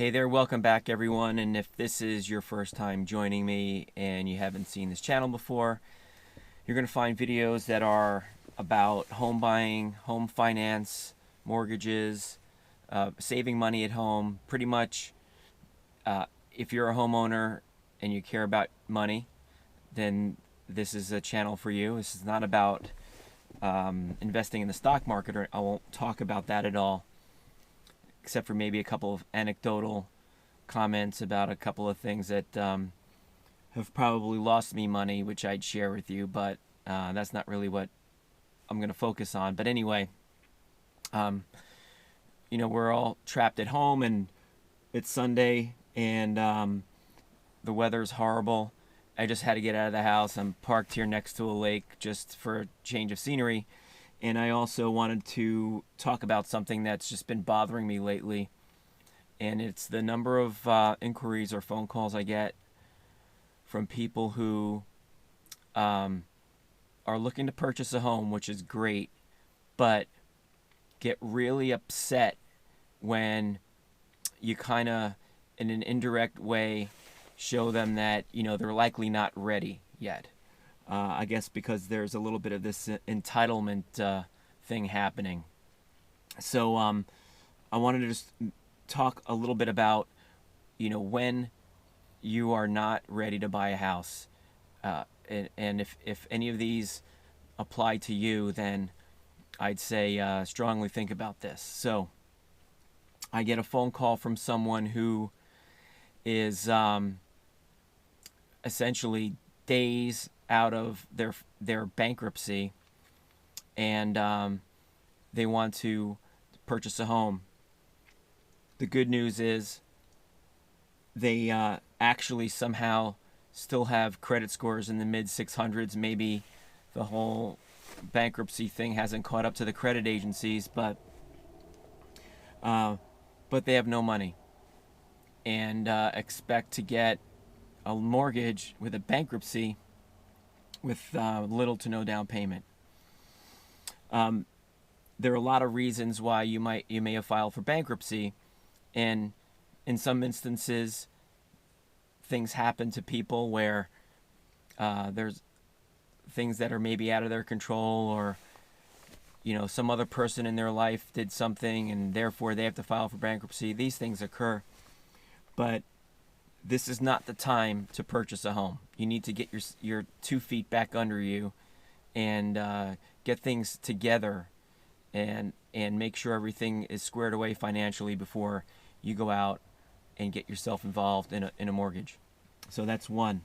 Hey there, welcome back everyone, and if this is your first time joining me and you haven't seen this channel before, you're going to find videos that are about home buying, home finance, mortgages, saving money at home. Pretty much, if you're a homeowner and you care about money, then this is a channel for you. This is not about investing in the stock market, or I won't talk about that at all, except for maybe a couple of anecdotal comments about a couple of things that have probably lost me money, which I'd share with you, but that's not really what I'm going to focus on. But anyway, we're all trapped at home, and it's Sunday, and the weather's horrible. I just had to get out of the house. I'm parked here next to a lake just for a change of scenery. And I also wanted to talk about something that's just been bothering me lately. And it's the number of inquiries or phone calls I get from people who are looking to purchase a home, which is great, but get really upset when you kind of, in an indirect way, show them that, they're likely not ready yet. I guess because there's a little bit of this entitlement thing happening. So I wanted to just talk a little bit about, when you are not ready to buy a house. And if any of these apply to you, then I'd say strongly think about this. So I get a phone call from someone who is essentially days out of their bankruptcy, and they want to purchase a home. The good news is they actually somehow still have credit scores in the mid 600s. Maybe the whole bankruptcy thing hasn't caught up to the credit agencies, but they have no money and expect to get a mortgage with a bankruptcy with little to no down payment. There are a lot of reasons why you may have filed for bankruptcy, and in some instances things happen to people where there's things that are maybe out of their control, or some other person in their life did something and therefore they have to file for bankruptcy. These things occur, but this is not the time to purchase a home. You need to get your 2 feet back under you and get things together and make sure everything is squared away financially before you go out and get yourself involved in a mortgage. So that's one.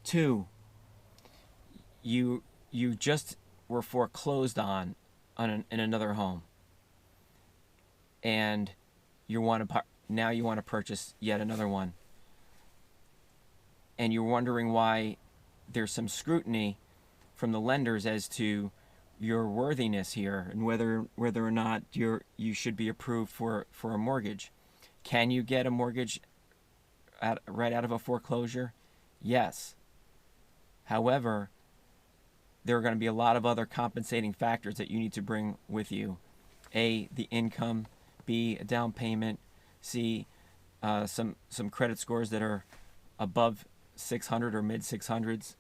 Two, you just were foreclosed on in another home, and now you want to purchase yet another one, and you're wondering why there's some scrutiny from the lenders as to your worthiness here and whether or not you should be approved for a mortgage. Can you get a mortgage right out of a foreclosure? Yes. However, there are going to be a lot of other compensating factors that you need to bring with you. A, the income. B, a down payment. C, some credit scores that are above 600 or mid 600s.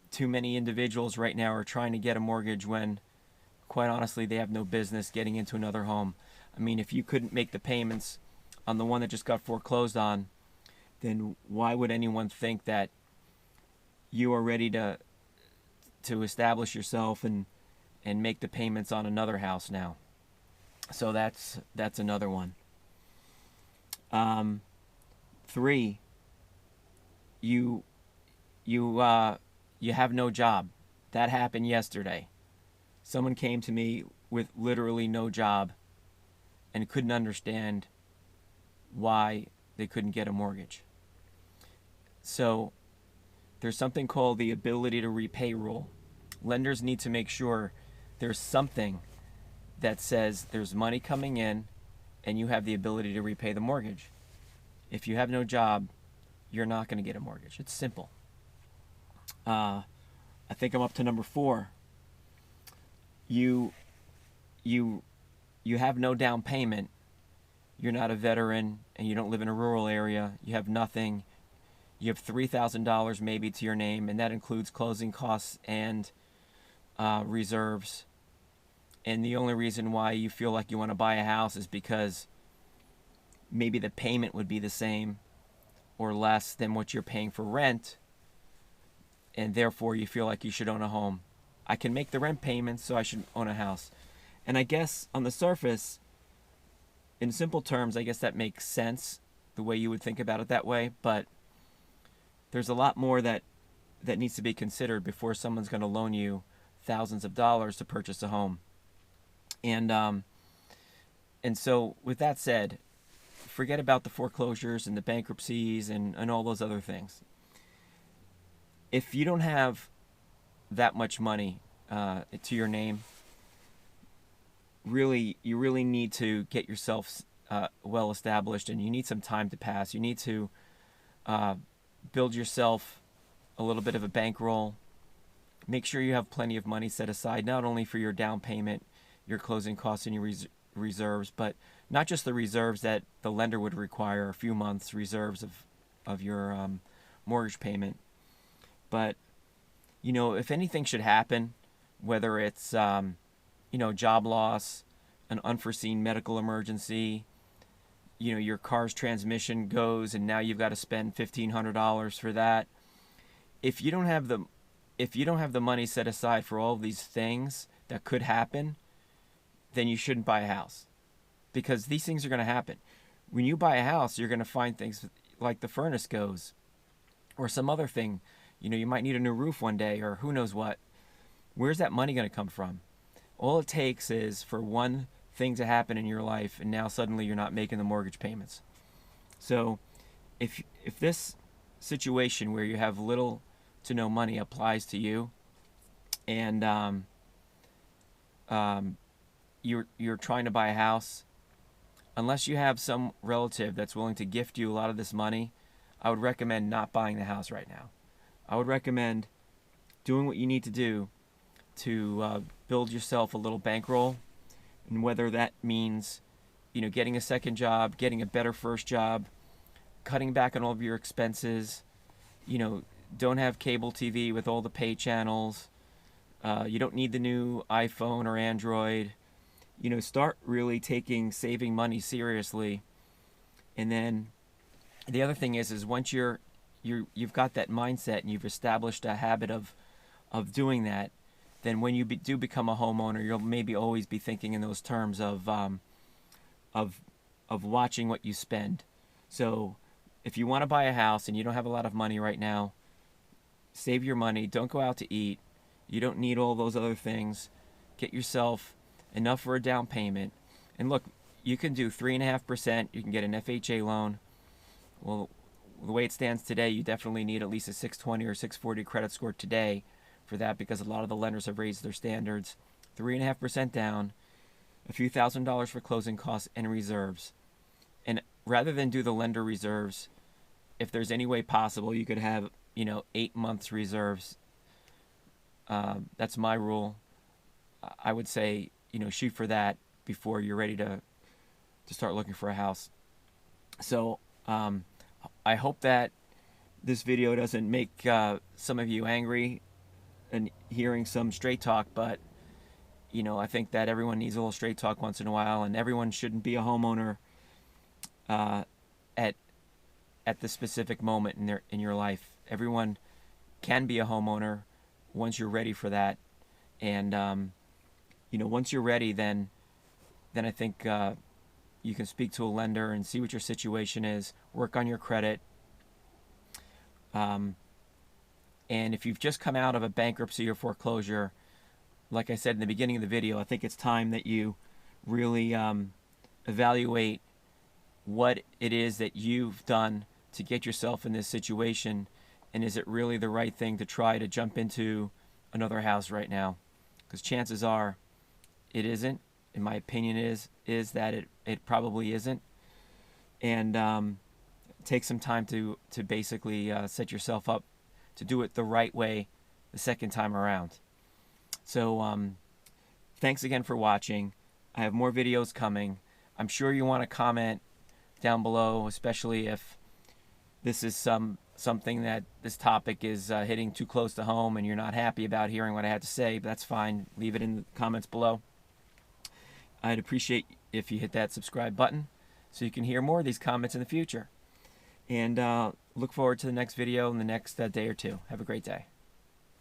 Too many individuals right now are trying to get a mortgage when, quite honestly, they have no business getting into another home. I mean, if you couldn't make the payments on the one that just got foreclosed on, then why would anyone think that you are ready to establish yourself and make the payments on another house now? So that's another one. 3, you have no job. That happened yesterday. Someone came to me with literally no job and couldn't understand why they couldn't get a mortgage. So there's something called the ability to repay rule. Lenders need to make sure there's something that says there's money coming in and you have the ability to repay the mortgage. If you have no job, you're not going to get a mortgage. It's simple. I think I'm up to number 4. You have no down payment, you're not a veteran and you don't live in a rural area, you have nothing, you have $3,000 maybe to your name, and that includes closing costs and reserves. And the only reason why you feel like you want to buy a house is because maybe the payment would be the same or less than what you're paying for rent, and therefore you feel like you should own a home. I can make the rent payments, so I should own a house. And I guess on the surface, in simple terms, I guess that makes sense, the way you would think about it that way, but there's a lot more that needs to be considered before someone's going to loan you thousands of dollars to purchase a home. And so with that said, forget about the foreclosures and the bankruptcies and all those other things. If you don't have that much money to your name, you really need to get yourself well established, and you need some time to pass. You need to build yourself a little bit of a bankroll. Make sure you have plenty of money set aside, not only for your down payment, your closing costs, and your reserves, but not just the reserves that the lender would require, a few months reserves of your mortgage payment. But, if anything should happen, whether it's, job loss, an unforeseen medical emergency, your car's transmission goes and now you've got to spend $1,500 for that. If you don't have the money set aside for all of these things that could happen, then you shouldn't buy a house, because these things are going to happen. When you buy a house, you're going to find things like the furnace goes or some other thing. You might need a new roof one day, or who knows what. Where's that money going to come from? All it takes is for one thing to happen in your life, and now suddenly you're not making the mortgage payments. So if this situation where you have little to no money applies to you, and you're trying to buy a house, unless you have some relative that's willing to gift you a lot of this money, I would recommend not buying the house right now. I would recommend doing what you need to do to build yourself a little bankroll, and whether that means, getting a second job, getting a better first job, cutting back on all of your expenses, don't have cable TV with all the pay channels, you don't need the new iPhone or Android, start really taking saving money seriously. And then the other thing is once you've got that mindset and you've established a habit of doing that, then when you do become a homeowner, you'll maybe always be thinking in those terms of watching what you spend. So if you want to buy a house and you don't have a lot of money right now, save your money. Don't go out to eat. You don't need all those other things. Get yourself enough for a down payment. And look, you can do 3.5%. You can get an FHA loan. Well, the way it stands today, you definitely need at least a 620 or 640 credit score today for that, because a lot of the lenders have raised their standards. 3.5% down, a few $1,000s for closing costs and reserves. And rather than do the lender reserves, if there's any way possible, you could have 8 months reserves. That's my rule. I would say shoot for that before you're ready to start looking for a house. So I hope that this video doesn't make some of you angry and hearing some straight talk, but I think that everyone needs a little straight talk once in a while, and everyone shouldn't be a homeowner at the specific moment in your life. Everyone can be a homeowner once you're ready for that, and once you're ready, then I think you can speak to a lender and see what your situation is, work on your credit. And if you've just come out of a bankruptcy or foreclosure, like I said in the beginning of the video, I think it's time that you really evaluate what it is that you've done to get yourself in this situation, and is it really the right thing to try to jump into another house right now? Because chances are it isn't. In my opinion, is that it probably isn't. And take some time to basically set yourself up to do it the right way the second time around. So thanks again for watching. I have more videos coming. I'm sure you want to comment down below, especially if this is something that this topic is hitting too close to home and you're not happy about hearing what I have to say. But that's fine. Leave it in the comments below. I'd appreciate if you hit that subscribe button so you can hear more of these comments in the future. And look forward to the next video in the next day or two. Have a great day.